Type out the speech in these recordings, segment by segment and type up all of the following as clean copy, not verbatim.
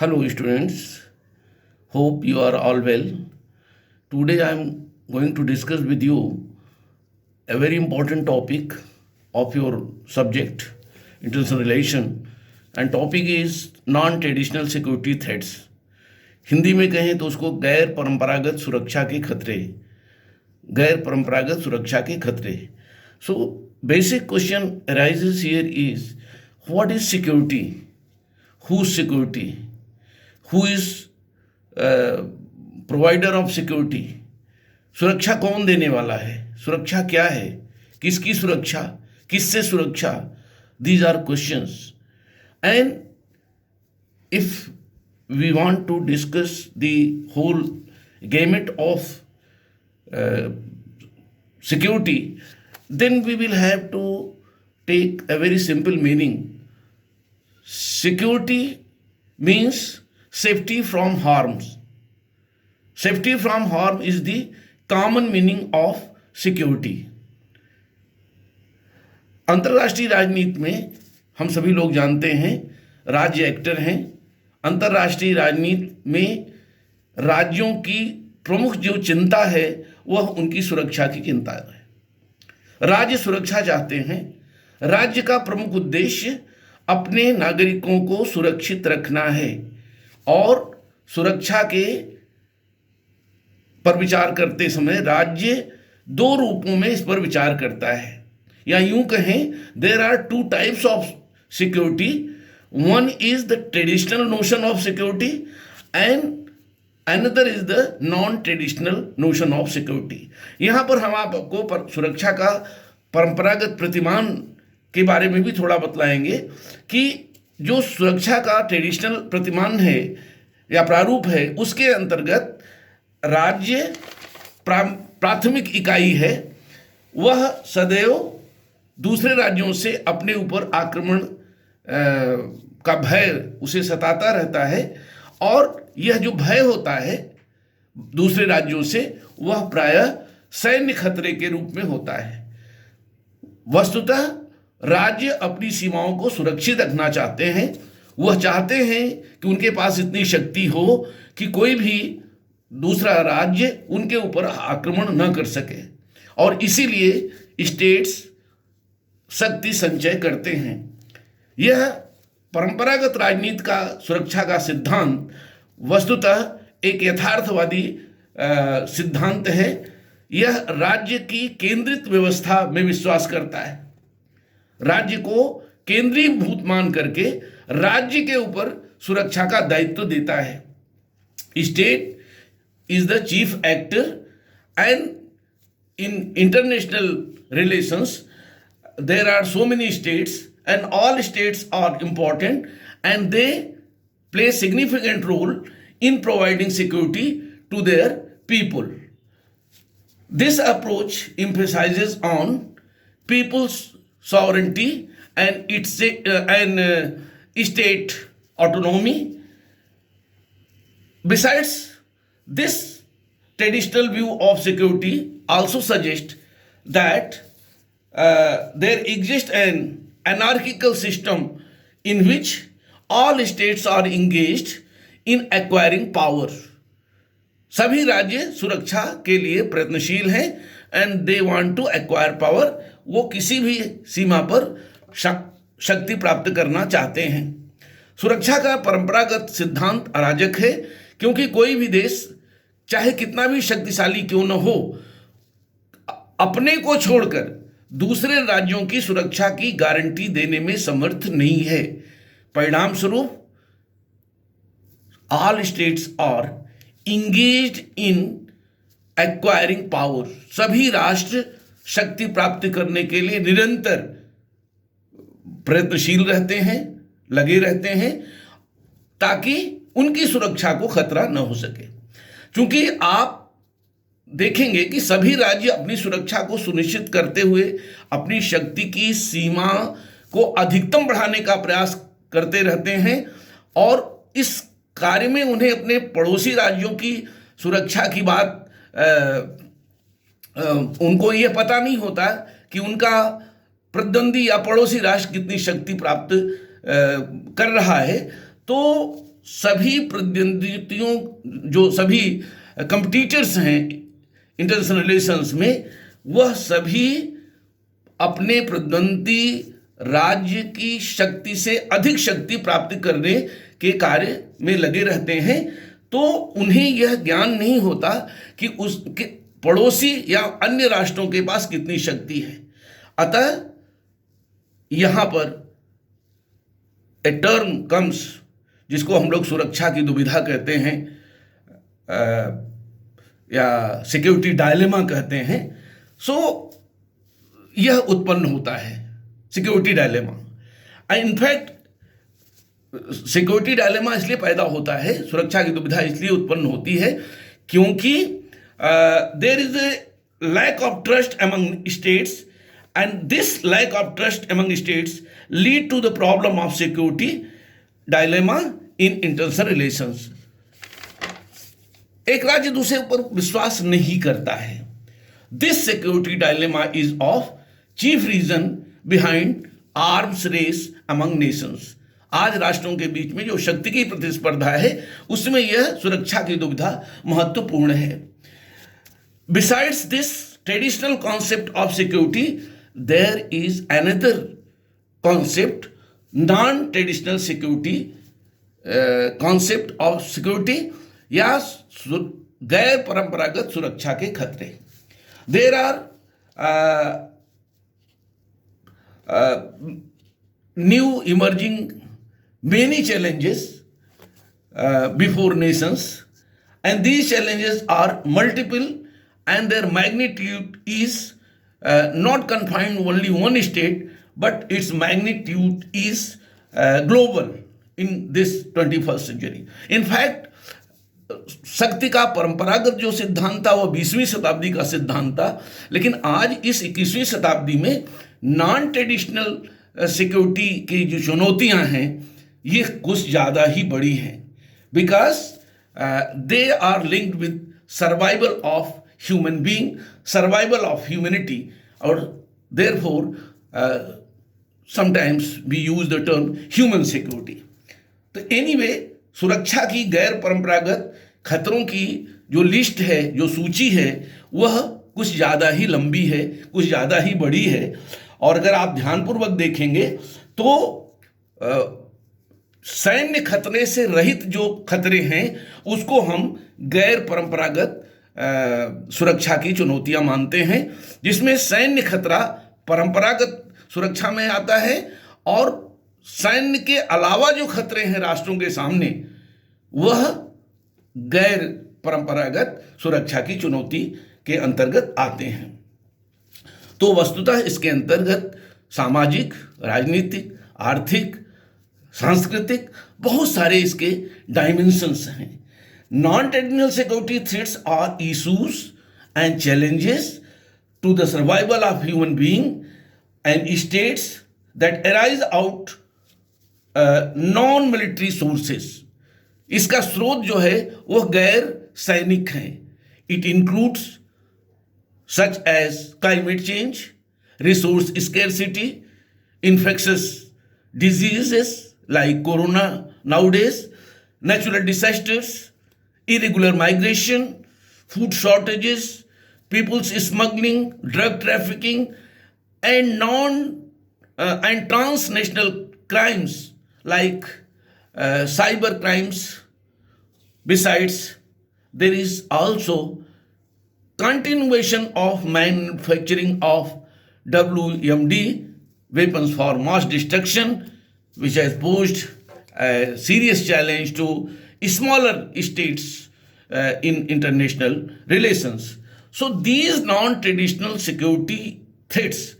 Hello, students. Hope you are all well. Today I am going to discuss with you a very important topic of your subject, international relation, and topic is non-traditional security threats. Hindi में कहें तो उसको गैर परंपरागत सुरक्षा के खतरे, गैर परंपरागत सुरक्षा के खतरे. So basic question arises here is what is security? Whose security? Who is provider of security? सुरक्षा कौन देने वाला है? सुरक्षा क्या है? किसकी सुरक्षा? किससे सुरक्षा? These are questions. And if we want to discuss the whole gamut of security, then we will have to take a very simple meaning. Security means safety from harms. Safety from harm is the common meaning of security. अंतर्राष्ट्रीय राजनीति में हम सभी लोग जानते हैं राज्य actor हैं. अंतर्राष्ट्रीय राजनीति में राज्यों की प्रमुख जो चिंता है वह उनकी सुरक्षा की चिंता है. राज्य सुरक्षा चाहते हैं. राज्य का प्रमुख उद्देश्य अपने नागरिकों को सुरक्षित रखना है और सुरक्षा के पर विचार करते समय राज्य दो रूपों में इस पर विचार करता है. या यूं कहें, there are two types of security. One is the traditional notion of security and another is the non traditional notion of security. यहां पर हम आपको सुरक्षा का परंपरागत प्रतिमान के बारे में भी थोड़ा बतलाएंगे कि जो सुरक्षा का ट्रेडिशनल प्रतिमान है या प्रारूप है, उसके अंतर्गत राज्य प्राथमिक इकाई है. वह सदैव दूसरे राज्यों से अपने ऊपर आक्रमण का भय उसे सताता रहता है और यह जो भय होता है दूसरे राज्यों से वह प्रायः सैन्य खतरे के रूप में होता है. वस्तुतः राज्य अपनी सीमाओं को सुरक्षित रखना चाहते हैं. वह चाहते हैं कि उनके पास इतनी शक्ति हो कि कोई भी दूसरा राज्य उनके ऊपर आक्रमण न कर सके और इसीलिए स्टेट्स शक्ति संचय करते हैं. यह परंपरागत राजनीति का सुरक्षा का सिद्धांत वस्तुतः एक यथार्थवादी सिद्धांत है. यह राज्य की केंद्रित व्यवस्था में विश्वास करता है. राज्य को केंद्रीभूत मान करके राज्य के ऊपर सुरक्षा का दायित्व देता है. State is the chief actor, and in international relations there are so many states and all states are important and they play significant role in providing security to their people. This approach emphasizes on people's sovereignty and its state autonomy. Besides, this traditional view of security also suggests that there exists an anarchical system in which all states are engaged in acquiring power. सभी राज्य सुरक्षा के लिए प्रयत्नशील हैं and they want to acquire power. वो किसी भी सीमा पर शक्ति प्राप्त करना चाहते हैं. सुरक्षा का परंपरागत सिद्धांत अराजक है क्योंकि कोई भी देश चाहे कितना भी शक्तिशाली क्यों न हो, अपने को छोड़कर दूसरे राज्यों की सुरक्षा की गारंटी देने में समर्थ नहीं है. परिणाम स्वरूप all states are engaged in acquiring power. सभी राष्ट्र शक्ति प्राप्त करने के लिए निरंतर प्रयत्नशील रहते हैं, लगे रहते हैं ताकि उनकी सुरक्षा को खतरा न हो सके. क्योंकि आप देखेंगे कि सभी राज्य अपनी सुरक्षा को सुनिश्चित करते हुए अपनी शक्ति की सीमा को अधिकतम बढ़ाने का प्रयास करते रहते हैं और इस कार्य में उन्हें अपने पड़ोसी राज्यों की सुरक्षा की बात उनको ये पता नहीं होता कि उनका प्रतिद्वंदी या पड़ोसी राष्ट्र कितनी शक्ति प्राप्त कर रहा है. तो सभी प्रतिद्वंदियों, जो सभी कंपटीटर्स हैं इंटरनेशनल रिलेशंस में, वह सभी अपने प्रतिद्वंदी राज्य की शक्ति से अधिक शक्ति प्राप्त करने के कार्य में लगे रहते हैं। तो उन्हें यह ज्ञान नहीं होता कि उसके पड़ोसी या अन्य राष्ट्रों के पास कितनी शक्ति है। अतः यहां पर ए टर्म कम्स जिसको हम लोग सुरक्षा की दुविधा कहते हैं या सिक्योरिटी डायलेमा कहते हैं। सो यह उत्पन्न होता है security dilemma. In fact security dilemma इसलिए पैदा होता है, सुरक्षा की दुविधा इसलिए उत्पन्न होती है क्योंकि there is a lack of trust among states and this lack of trust among states lead to the problem of security dilemma in international relations. एक राज्य दूसरे पर विश्वास नहीं करता है। This security dilemma is of chief reason behind arms race among nations. आज राष्ट्रों के बीच में जो शक्ति की प्रतिस्पर्धा है उसमें यह सुरक्षा की दुविधा महत्वपूर्ण है। Besides this traditional concept of security there is another concept, non traditional security concept of security या गैर परंपरागत सुरक्षा के खतरे। There are new emerging many challenges before nations, and these challenges are multiple and their magnitude is not confined to only one state, but its magnitude is global in this 21st century. In fact, शक्ति का परंपरागत जो सिद्धांत था वह 20वीं शताब्दी का सिद्धांत था, लेकिन आज इस 21वीं शताब्दी में नॉन ट्रेडिशनल सिक्योरिटी की जो चुनौतियां हैं ये कुछ ज़्यादा ही बड़ी हैं, because they are linked with survival of human being, survival of humanity, और therefore sometimes we use the term human security. तो एनीवे सुरक्षा की गैर परंपरागत खतरों की जो लिस्ट है, जो सूची है, वह कुछ ज़्यादा ही लंबी है, कुछ ज़्यादा ही बड़ी है। और अगर आप ध्यानपूर्वक देखेंगे तो सैन्य खतरे से रहित जो खतरे हैं उसको हम गैर परंपरागत सुरक्षा की चुनौतियां मानते हैं, जिसमें सैन्य खतरा परंपरागत सुरक्षा में आता है और सैन्य के अलावा जो खतरे हैं राष्ट्रों के सामने वह गैर परंपरागत सुरक्षा की चुनौती के अंतर्गत आते हैं। तो वस्तुतः इसके अंतर्गत सामाजिक, राजनीतिक, आर्थिक, सांस्कृतिक बहुत सारे इसके डायमेंशंस हैं। Non traditional security threats are issues and challenges to the survival of human being and states that arise out non military sources. इसका स्रोत जो है वह गैर सैनिक हैं। It includes such as climate change, resource scarcity, infectious diseases like corona nowadays, natural disasters, irregular migration, food shortages, people's smuggling, drug trafficking, and and transnational crimes like cyber crimes. Besides, there is also continuation of manufacturing of WMD, weapons for mass destruction, which has posed a serious challenge to smaller states in international relations. So these non-traditional security threats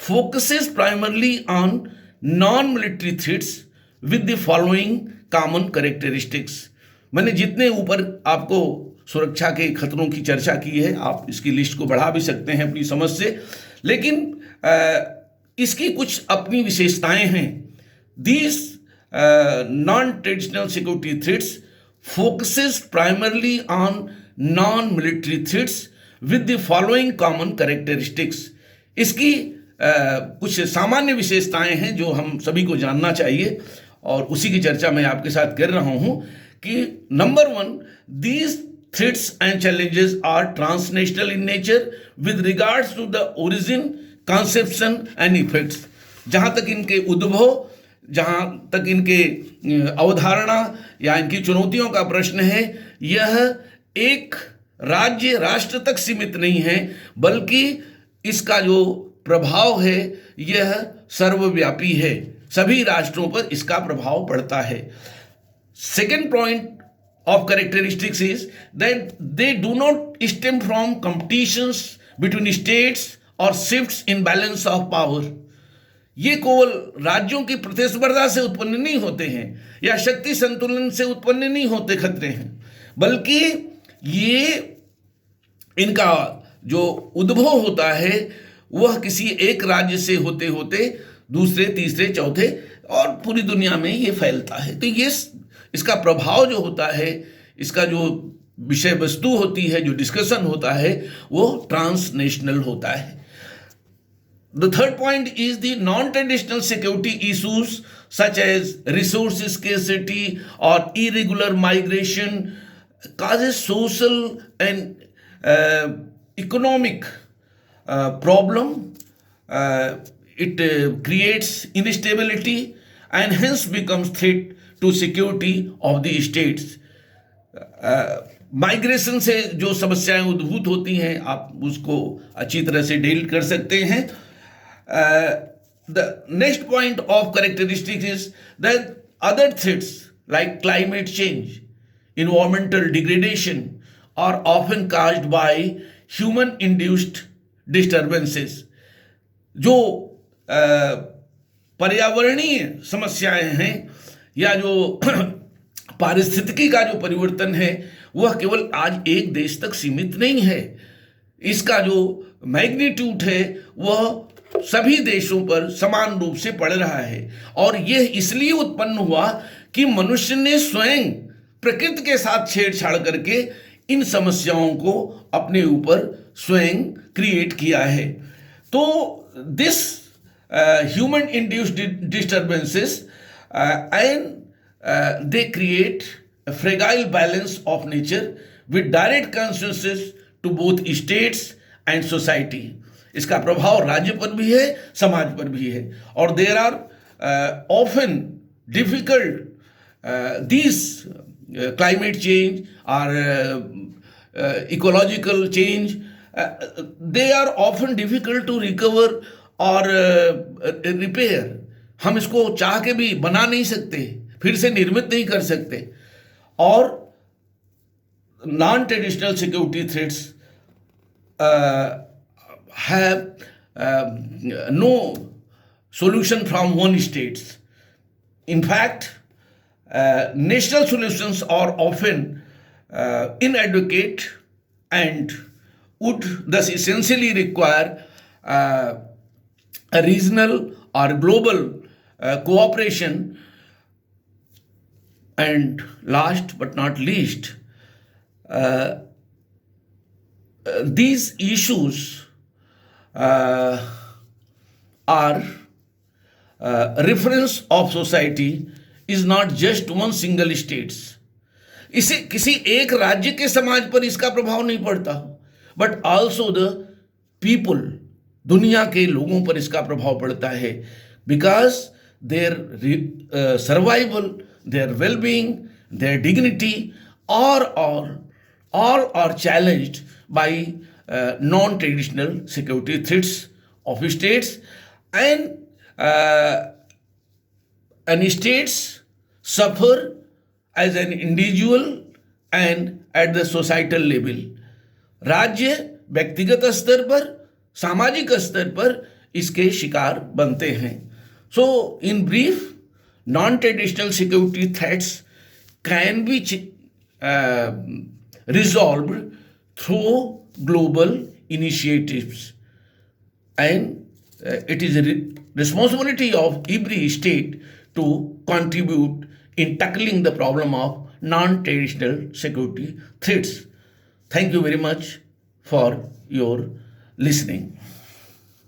focuses primarily on non-military threats with the following common characteristics. मैंने जितने ऊपर आपको सुरक्षा के खतरों की चर्चा की है, आप इसकी लिस्ट को बढ़ा भी सकते हैं अपनी समझ से, लेकिन इसकी कुछ अपनी विशेषताएं हैं। These non traditional security threats focuses primarily on non military threats with the following common characteristics. इसकी कुछ सामान्य विशेषताएं हैं जो हम सभी को जानना चाहिए, और उसी की चर्चा मैं आपके साथ कर रहा हूं कि number 1, these threats and challenges are transnational in nature with regards to the origin, conception and effects. जहां तक इनके उद्भव, जहां तक इनके अवधारणा या इनकी चुनौतियों का प्रश्न है, यह एक राज्य राष्ट्र तक सीमित नहीं है, बल्कि इसका जो प्रभाव है यह सर्वव्यापी है, सभी राष्ट्रों पर इसका प्रभाव पड़ता है. Second point of characteristics is that they do not stem from competitions between states or shifts in balance of power. ये केवल राज्यों की प्रतिस्पर्धा से उत्पन्न नहीं होते हैं या शक्ति संतुलन से उत्पन्न नहीं होते खतरे हैं, बल्कि ये इनका जो उद्भव होता है वह किसी एक राज्य से होते होते दूसरे, तीसरे, चौथे और पूरी दुनिया में ये फैलता है. तो ये इसका प्रभाव जो होता है, इसका जो विषय वस्तु होती है, जो डिस्कशन होता है, वो ट्रांसनेशनल होता है. The third point is the non traditional security issues such as resource scarcity और irregular migration causes social and economic problem. It creates instability and hence becomes threat to security of the states. Migration से जो समस्याएं उद्भूत होती हैं, आप उसको अच्छी तरह से डील कर सकते हैं. The next point of characteristics is that other threats like climate change, environmental degradation are often caused by human induced disturbances. जो पर्यावरणीय समस्याएं हैं या जो पारिस्थितिकी का जो परिवर्तन है वह केवल आज एक देश तक सीमित नहीं है. इसका जो मैग्नीट्यूड है वह सभी देशों पर समान रूप से पड़ रहा है, और यह इसलिए उत्पन्न हुआ कि मनुष्य ने स्वयं प्रकृति के साथ छेड़छाड़ करके इन समस्याओं को अपने ऊपर स्वयं क्रिएट किया है. तो this human induced disturbances and they create a fragile balance of nature with direct consequences to both states and society. इसका प्रभाव राज्य पर भी है, समाज पर भी है, और there are often difficult these climate change or ecological change, they are often difficult to recover or repair. हम इसको चाह के भी बना नहीं सकते, फिर से निर्मित नहीं कर सकते. और non traditional security threats have no solution from one states. In fact, national solutions are often inadequate and would thus essentially require a regional or global cooperation. And last but not least, these issues are reference of society is not just one single states. इसे किसी एक राज्य के समाज पर इसका प्रभाव नहीं पड़ता, बट ऑल्सो द पीपल, दुनिया के लोगों पर इसका प्रभाव पड़ता है, because their survival, their well-being, their dignity, all are challenged by non-traditional security threats of states, and states suffer as an individual and at the societal level. राज्य व्यक्तिगत स्तर पर, सामाजिक स्तर पर इसके शिकार बनते हैं. So in brief, non-traditional security threats can be resolved through global initiatives, and it is a responsibility of every state to contribute in tackling the problem of non-traditional security threats. Thank you very much for your listening.